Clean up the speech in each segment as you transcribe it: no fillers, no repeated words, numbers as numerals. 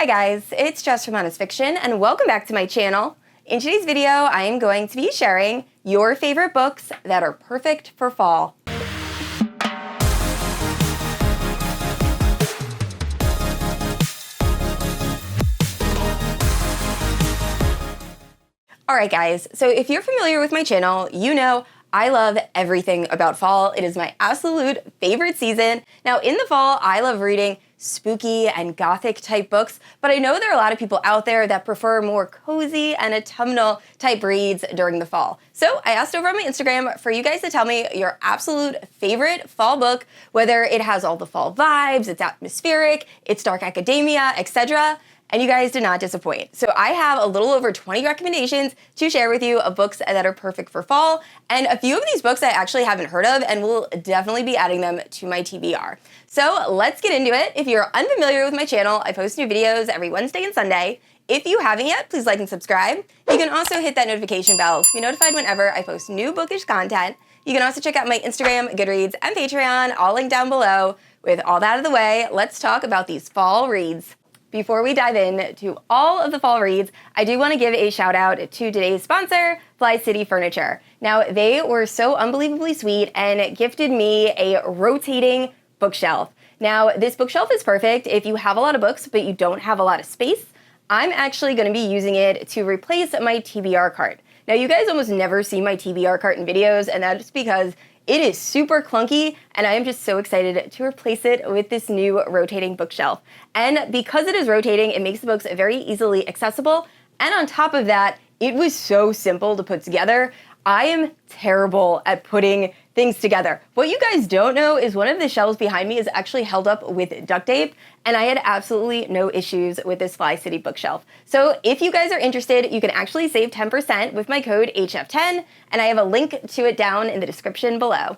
Hi guys, it's Jess from Honest Fiction, and welcome back to my channel. In today's video, I am going to be sharing your favorite books that are perfect for fall. Alright guys, so if you're familiar with my channel, you know I love everything about fall. It is my absolute favorite season. Now in the fall, I love reading spooky and gothic type books, but I know there are a lot of people out there that prefer more cozy and autumnal type reads during the fall. So I asked over on my Instagram for you guys to tell me your absolute favorite fall book, whether it has all the fall vibes, it's atmospheric, it's dark academia, etc. And you guys did not disappoint. So I have a little over 20 recommendations to share with you of books that are perfect for fall. And a few of these books I actually haven't heard of and will definitely be adding them to my TBR. So let's get into it. If you're unfamiliar with my channel, I post new videos every Wednesday and Sunday. If you haven't yet, please like and subscribe. You can also hit that notification bell to be notified whenever I post new bookish content. You can also check out my Instagram, Goodreads, and Patreon, all linked down below. With all that out of the way, let's talk about these fall reads. Before we dive in to all of the fall reads, I do want to give a shout out to today's sponsor, Fly City Furniture. Now, they were so unbelievably sweet and gifted me a rotating bookshelf. Now, this bookshelf is perfect if you have a lot of books, but you don't have a lot of space. I'm actually going to be using it to replace my TBR cart. Now, you guys almost never see my TBR cart in videos, and that's because it is super clunky, and I am just so excited to replace it with this new rotating bookshelf. And because it is rotating, it makes the books very easily accessible, and on top of that, it was so simple to put together. I am terrible at putting things together. What you guys don't know is one of the shelves behind me is actually held up with duct tape, and I had absolutely no issues with this Fly City bookshelf. So if you guys are interested, you can actually save 10% with my code HF10, and I have a link to it down in the description below.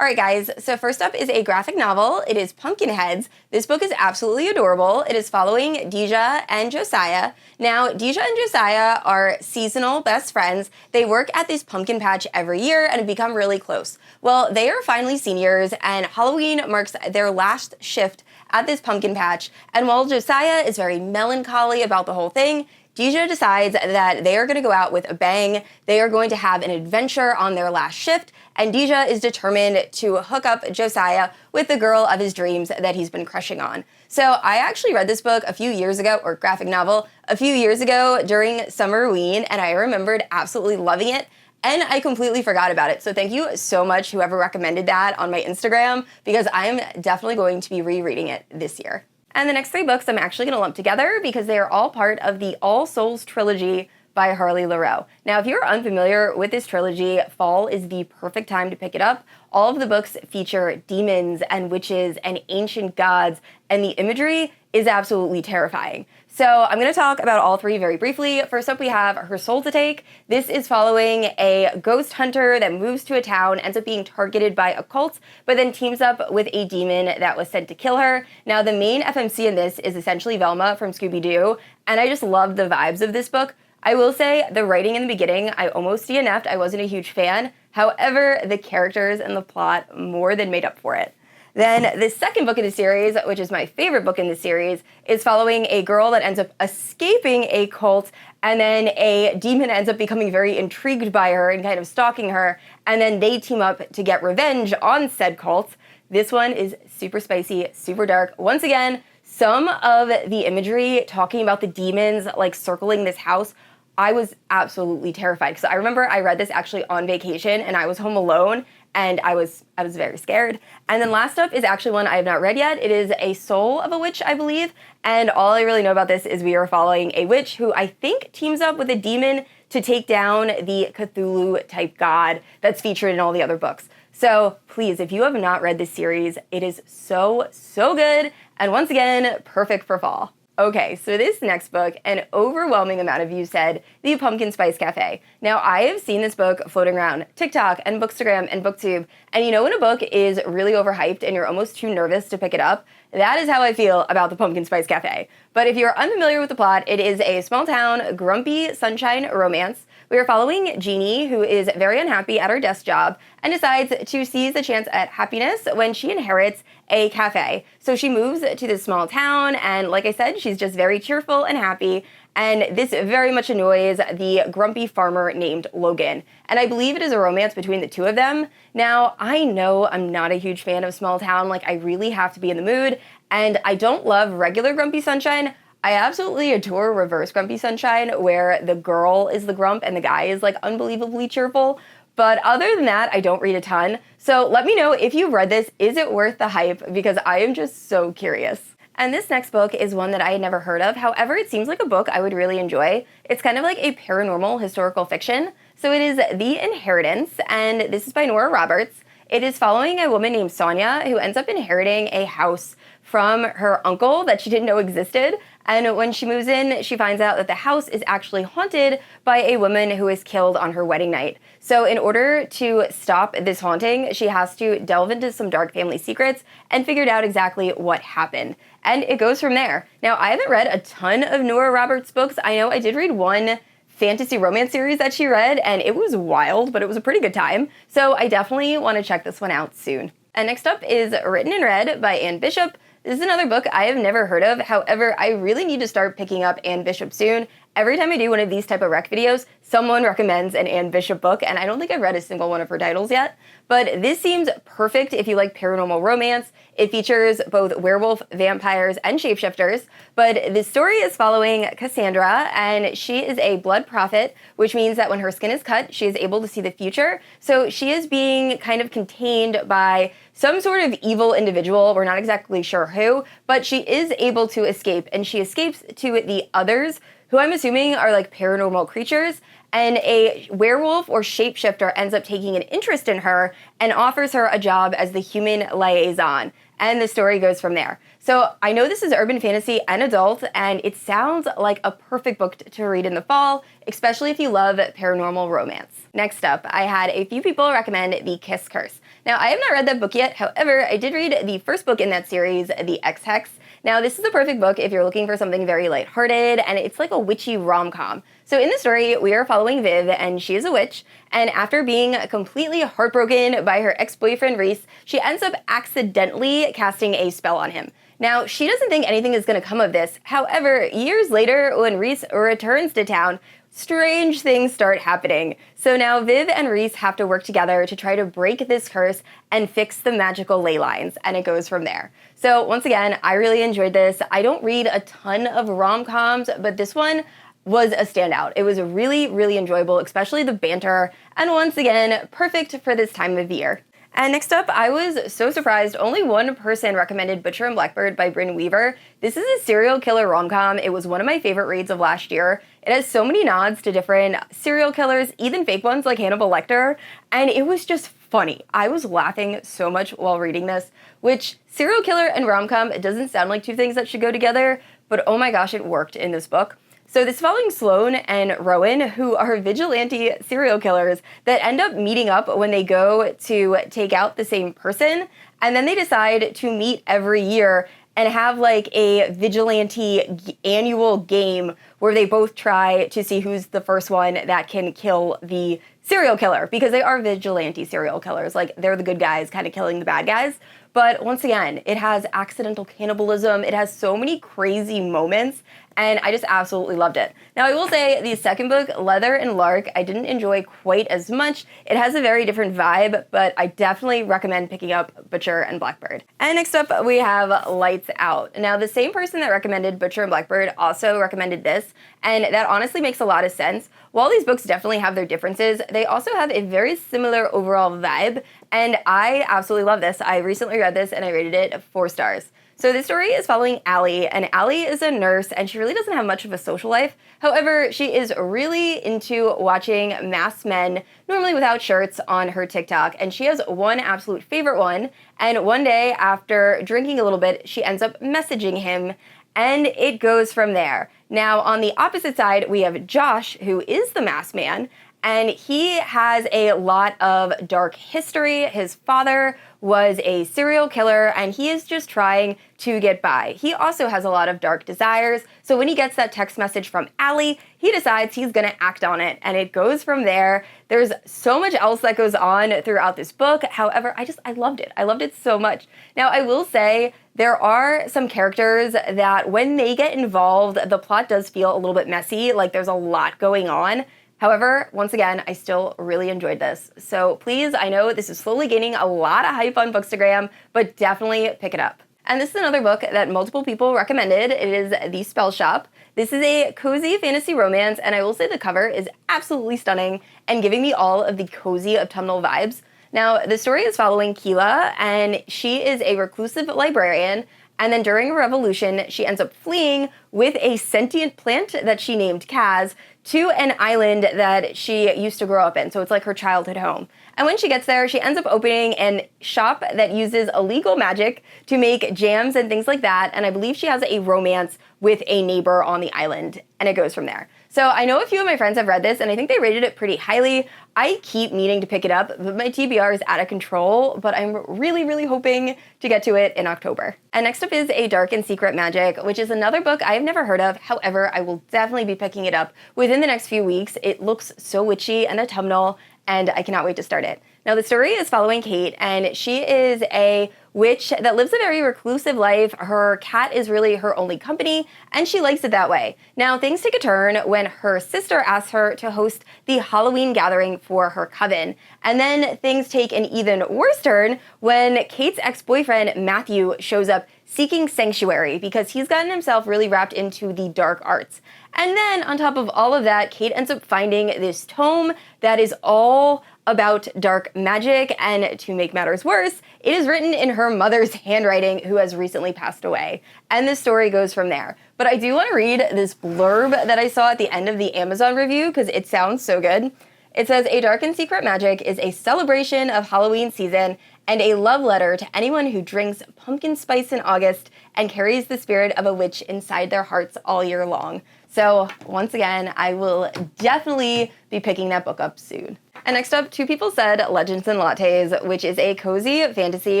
Alright guys, so first up is a graphic novel. It is Pumpkinheads. This book is absolutely adorable. It is following Deja and Josiah. Now, Deja and Josiah are seasonal best friends. They work at this pumpkin patch every year and have become really close. Well, they are finally seniors, and Halloween marks their last shift at this pumpkin patch. And while Josiah is very melancholy about the whole thing, Deja decides that they are going to go out with a bang. They are going to have an adventure on their last shift, and Deja is determined to hook up Josiah with the girl of his dreams that he's been crushing on. So I actually read this book a few years ago, or graphic novel, a few years ago during Summerween, and I remembered absolutely loving it, and I completely forgot about it. So thank you so much, whoever recommended that on my Instagram, because I am definitely going to be rereading it this year. And the next three books I'm actually going to lump together because they are all part of the All Souls Trilogy by Harley LaRoux. Now, if you're unfamiliar with this trilogy, fall is the perfect time to pick it up. All of the books feature demons and witches and ancient gods, and the imagery is absolutely terrifying. So I'm going to talk about all three very briefly. First up, we have Her Soul to Take. This is following a ghost hunter that moves to a town, ends up being targeted by a cult, but then teams up with a demon that was sent to kill her. Now, the main FMC in this is essentially Velma from Scooby-Doo, and I just love the vibes of this book. I will say the writing in the beginning, I almost DNF'd. I wasn't a huge fan. However, the characters and the plot more than made up for it. Then the second book in the series, which is my favorite book in the series, is following a girl that ends up escaping a cult, and then a demon ends up becoming very intrigued by her and kind of stalking her, and then they team up to get revenge on said cult. This one is super spicy, super dark. Once again, some of the imagery talking about the demons like circling this house, I was absolutely terrified because I remember I read this actually on vacation and I was home alone and I was very scared. And then last up is actually one I have not read yet. It is A Soul of a Witch, I believe. And all I really know about this is we are following a witch who I think teams up with a demon to take down the Cthulhu type god that's featured in all the other books. So please, if you have not read this series, it is so good. And once again, perfect for fall. Okay, so this next book, an overwhelming amount of you said The Pumpkin Spice Café. Now, I have seen this book floating around TikTok and Bookstagram and BookTube, and you know when a book is really overhyped and you're almost too nervous to pick it up? that is how I feel about the Pumpkin Spice Café. But if you're unfamiliar with the plot, it is a small-town, grumpy sunshine romance. We are following Jeannie, who is very unhappy at her desk job and decides to seize the chance at happiness when she inherits a cafe. So she moves to this small town, and like I said, she's just very cheerful and happy, and this very much annoys the grumpy farmer named Logan. And I believe it is a romance between the two of them. Now, I know I'm not a huge fan of small town, like I really have to be in the mood, and I don't love regular Grumpy Sunshine. I absolutely adore Reverse Grumpy Sunshine, where the girl is the grump and the guy is like unbelievably cheerful. But other than that, I don't read a ton. So let me know if you've read this. Is it worth the hype? Because I am just so curious. And this next book is one that I had never heard of. However, it seems like a book I would really enjoy. It's kind of like a paranormal historical fiction. So it is The Inheritance, and this is by Nora Roberts. It is following a woman named Sonia who ends up inheriting a house from her uncle that she didn't know existed. And when she moves in, she finds out that the house is actually haunted by a woman who was killed on her wedding night. So in order to stop this haunting, she has to delve into some dark family secrets and figure out exactly what happened. And it goes from there. Now, I haven't read a ton of Nora Roberts' books. I know I did read one fantasy romance series that she read, and it was wild, but it was a pretty good time. So I definitely want to check this one out soon. And next up is Written in Red by Anne Bishop. This is another book I have never heard of. However, I really need to start picking up Anne Bishop soon. Every time I do one of these type of rec videos, someone recommends an Anne Bishop book, and I don't think I've read a single one of her titles yet. But this seems perfect if you like paranormal romance. It features both werewolf, vampires, and shapeshifters. But this story is following Cassandra, and she is a blood prophet, which means that when her skin is cut, she is able to see the future. So she is being kind of contained by some sort of evil individual. We're not exactly sure who, but she is able to escape, and she escapes to the others, who I'm assuming are like paranormal creatures, and a werewolf or shapeshifter ends up taking an interest in her and offers her a job as the human liaison. And the story goes from there. So I know this is urban fantasy and adult, and it sounds like a perfect book to read in the fall, especially if you love paranormal romance. Next up, I had a few people recommend The Kiss Curse. Now, I have not read that book yet. However, I did read the first book in that series, The Hex. Now, this is the perfect book if you're looking for something very lighthearted, and it's like a witchy rom-com. So in the story, we are following Viv, and she is a witch, and after being completely heartbroken by her ex-boyfriend Reese, she ends up accidentally casting a spell on him. Now, she doesn't think anything is going to come of this. However, years later, when Reese returns to town, strange things start happening. So now Viv and Reese have to work together to try to break this curse and fix the magical ley lines, and it goes from there. So once again, I really enjoyed this. I don't read a ton of rom-coms, but this one was a standout. It was really, really enjoyable, especially the banter, and once again, perfect for this time of year. And next up, I was so surprised. Only one person recommended Butcher and Blackbird by Brynne Weaver. This is a serial killer rom-com. It was one of my favorite reads of last year. It has so many nods to different serial killers, even fake ones like Hannibal Lecter, and it was just funny. I was laughing so much while reading this, which serial killer and rom-com, it doesn't sound like two things that should go together, but oh my gosh, it worked in this book. So this is following Sloane and Rowan, who are vigilante serial killers that end up meeting up when they go to take out the same person, and then they decide to meet every year and have like a vigilante annual game where they both try to see who's the first one that can kill the serial killer, because they are vigilante serial killers. Like, they're the good guys kind of killing the bad guys. But once again, it has accidental cannibalism. It has so many crazy moments, and I just absolutely loved it. Now, I will say the second book, Leather and Lark, I didn't enjoy quite as much. It has a very different vibe, but I definitely recommend picking up Butcher and Blackbird. And next up, we have Lights Out. Now, the same person that recommended Butcher and Blackbird also recommended this, and that honestly makes a lot of sense. While these books definitely have their differences, they also have a very similar overall vibe, and I absolutely love this. I recently read this and I rated it 4 stars. So this story is following Allie, and Allie is a nurse, and she really doesn't have much of a social life. However, she is really into watching masked men, normally without shirts, on her TikTok, and she has one absolute favorite one, and one day after drinking a little bit, she ends up messaging him, and it goes from there. Now, on the opposite side, we have Josh, who is the masked man, and he has a lot of dark history. His father was a serial killer and he is just trying to get by. He also has a lot of dark desires, so when he gets that text message from Allie, he decides he's gonna act on it, and it goes from there. There's so much else that goes on throughout this book. However, I loved it. I loved it so much. Now, I will say there are some characters that when they get involved, the plot does feel a little bit messy, like there's a lot going on. However, once again, I still really enjoyed this. So please, I know this is slowly gaining a lot of hype on Bookstagram, but definitely pick it up. And this is another book that multiple people recommended. It is The Spellshop. This is a cozy fantasy romance, and I will say the cover is absolutely stunning and giving me all of the cozy autumnal vibes. Now, the story is following Keela, and she is a reclusive librarian, and then during a revolution, she ends up fleeing with a sentient plant that she named Kaz to an island that she used to grow up in, so it's like her childhood home. And when she gets there, she ends up opening a shop that uses illegal magic to make jams and things like that, and I believe she has a romance with a neighbor on the island, and it goes from there. So I know a few of my friends have read this, and I think they rated it pretty highly. I keep meaning to pick it up, but my TBR is out of control, but I'm really, really hoping to get to it in October. And next up is A Dark and Secret Magic, which is another book I've never heard of. However, I will definitely be picking it up within the next few weeks. It looks so witchy and autumnal, and I cannot wait to start it. Now, the story is following Kate, and she is a witch that lives a very reclusive life. Her cat is really her only company, and she likes it that way. Now, things take a turn when her sister asks her to host the Halloween gathering for her coven. And then things take an even worse turn when Kate's ex-boyfriend, Matthew, shows up seeking sanctuary because he's gotten himself really wrapped into the dark arts. And then, on top of all of that, Kate ends up finding this tome that is all about dark magic, and to make matters worse, it is written in her mother's handwriting, who has recently passed away. And the story goes from there. But I do want to read this blurb that I saw at the end of the Amazon review, because it sounds so good. It says, A Dark and Secret Magic is a celebration of Halloween season and a love letter to anyone who drinks pumpkin spice in August and carries the spirit of a witch inside their hearts all year long. So, once again, I will definitely be picking that book up soon. And next up, two people said Legends and Lattes, which is a cozy fantasy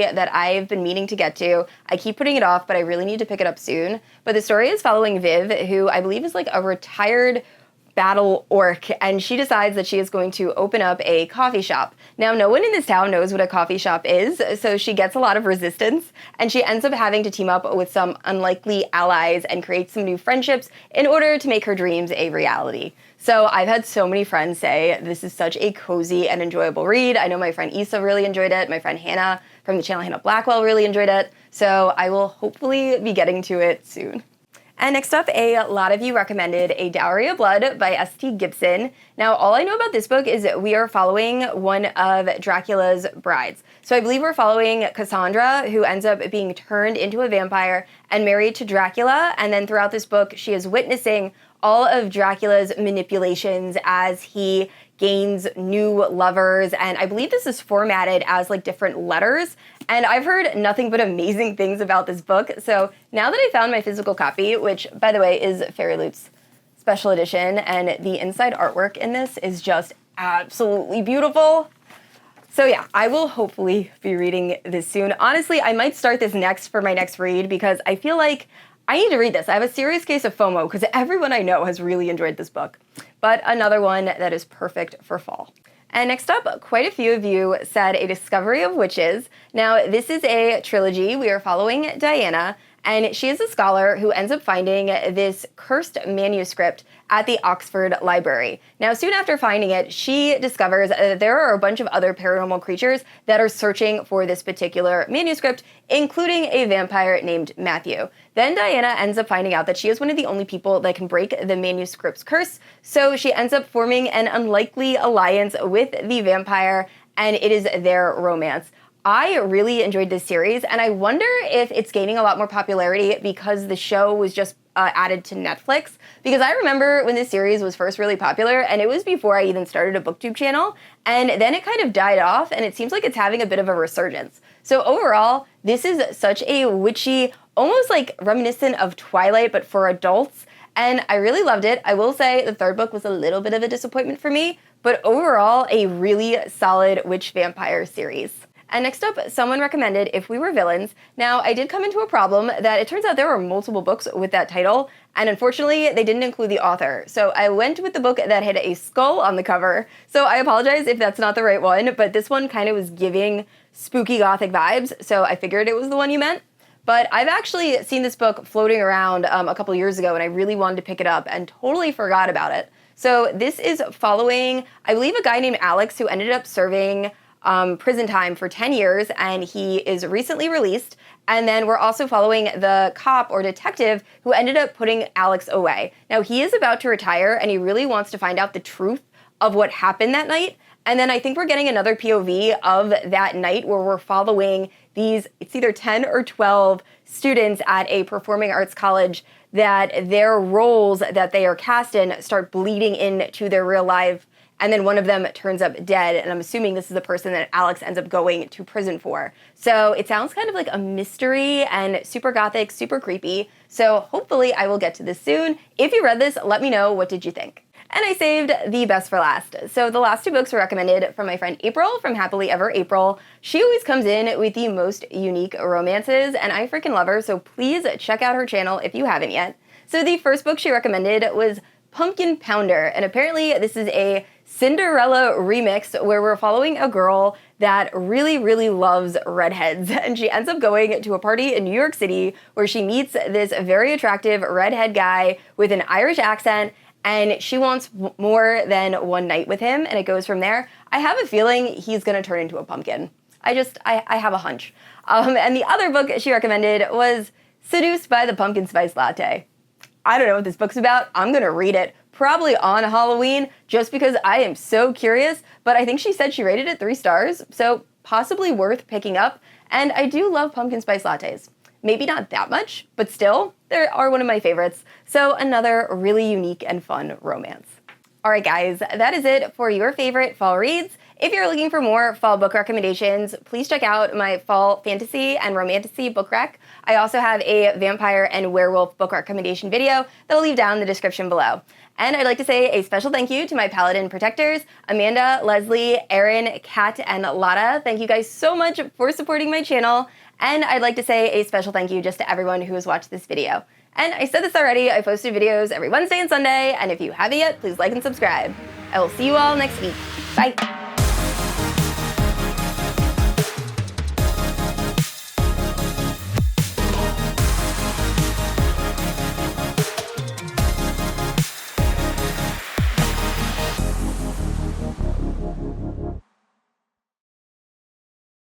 that I've been meaning to get to. I keep putting it off, but I really need to pick it up soon. But the story is following Viv, who I believe is like a retired battle orc, and she decides that she is going to open up a coffee shop. Now, no one in this town knows what a coffee shop is, so she gets a lot of resistance, and she ends up having to team up with some unlikely allies and create some new friendships in order to make her dreams a reality. So I've had so many friends say this is such a cozy and enjoyable read. I know my friend Issa really enjoyed it. My friend Hannah from the channel Hannah Blackwell really enjoyed it. So I will hopefully be getting to it soon. And next up, a lot of you recommended A Dowry of Blood by S.T. Gibson. Now, all I know about this book is we are following one of Dracula's brides. So I believe we're following Cassandra, who ends up being turned into a vampire and married to Dracula. And then throughout this book, she is witnessing all of Dracula's manipulations as he gains new lovers, and I believe this is formatted as like different letters, and I've heard nothing but amazing things about this book. So now that I found my physical copy, which by the way is Fairy Loot's special edition, and the inside artwork in this is just absolutely beautiful. So yeah, I will hopefully be reading this soon. Honestly, I might start this next for my next read because I feel like I need to read this. I have a serious case of FOMO because everyone I know has really enjoyed this book. But another one that is perfect for fall. And next up, quite a few of you said A Discovery of Witches. Now, this is a trilogy. We are following Diana, and she is a scholar who ends up finding this cursed manuscript at the Oxford Library. Now, soon after finding it, she discovers that there are a bunch of other paranormal creatures that are searching for this particular manuscript, including a vampire named Matthew. Then Diana ends up finding out that she is one of the only people that can break the manuscript's curse, so she ends up forming an unlikely alliance with the vampire, and it is their romance. I really enjoyed this series, and I wonder if it's gaining a lot more popularity because the show was just added to Netflix, because I remember when this series was first really popular, and it was before I even started a booktube channel, and then it kind of died off, and it seems like it's having a bit of a resurgence. So overall, this is such a witchy, almost like reminiscent of Twilight, but for adults, and I really loved it. I will say the third book was a little bit of a disappointment for me, but overall, a really solid witch vampire series. And next up, someone recommended If We Were Villains. Now, I did come into a problem that it turns out there were multiple books with that title, and unfortunately, they didn't include the author. So I went with the book that had a skull on the cover. So I apologize if that's not the right one, but this one kind of was giving spooky Gothic vibes, so I figured it was the one you meant. But I've actually seen this book floating around a couple years ago, and I really wanted to pick it up and totally forgot about it. So this is following, I believe, a guy named Alex who ended up serving prison time for 10 years, and he is recently released. And then we're also following the cop or detective who ended up putting Alex away. Now, he is about to retire, and he really wants to find out the truth of what happened that night. And then I think we're getting another POV of that night where we're following these, it's either 10 or 12 students at a performing arts college that their roles that they are cast in start bleeding into their real life. And then one of them turns up dead, and I'm assuming this is the person that Alex ends up going to prison for. So it sounds kind of like a mystery and super Gothic, super creepy. So hopefully I will get to this soon. If you read this, let me know, what did you think? And I saved the best for last. So the last two books were recommended from my friend April from Happily Ever April. She always comes in with the most unique romances, and I freaking love her, so please check out her channel if you haven't yet. So the first book she recommended was Pumpkin Pounder, and apparently this is a Cinderella remix where we're following a girl that really, really loves redheads, and she ends up going to a party in New York City where she meets this very attractive redhead guy with an Irish accent, and she wants more than one night with him, and it goes from there. I have a feeling he's gonna turn into a pumpkin. I have a hunch. And the other book she recommended was Seduced by the Pumpkin Spice Latte. I don't know what this book's about. I'm gonna read it probably on Halloween just because I am so curious, but I think she said she rated it 3 stars, so possibly worth picking up. And I do love pumpkin spice lattes. Maybe not that much, but still, they are one of my favorites. So another really unique and fun romance. All right, guys, that is it for your favorite fall reads. If you're looking for more fall book recommendations, please check out my fall fantasy and romantasy book rec. I also have a vampire and werewolf book recommendation video that I'll leave down in the description below. And I'd like to say a special thank you to my Paladin protectors, Amanda, Leslie, Erin, Kat, and Lotta. Thank you guys so much for supporting my channel. And I'd like to say a special thank you just to everyone who has watched this video. And I said this already, I posted videos every Wednesday and Sunday, and if you haven't yet, please like and subscribe. I will see you all next week. Bye.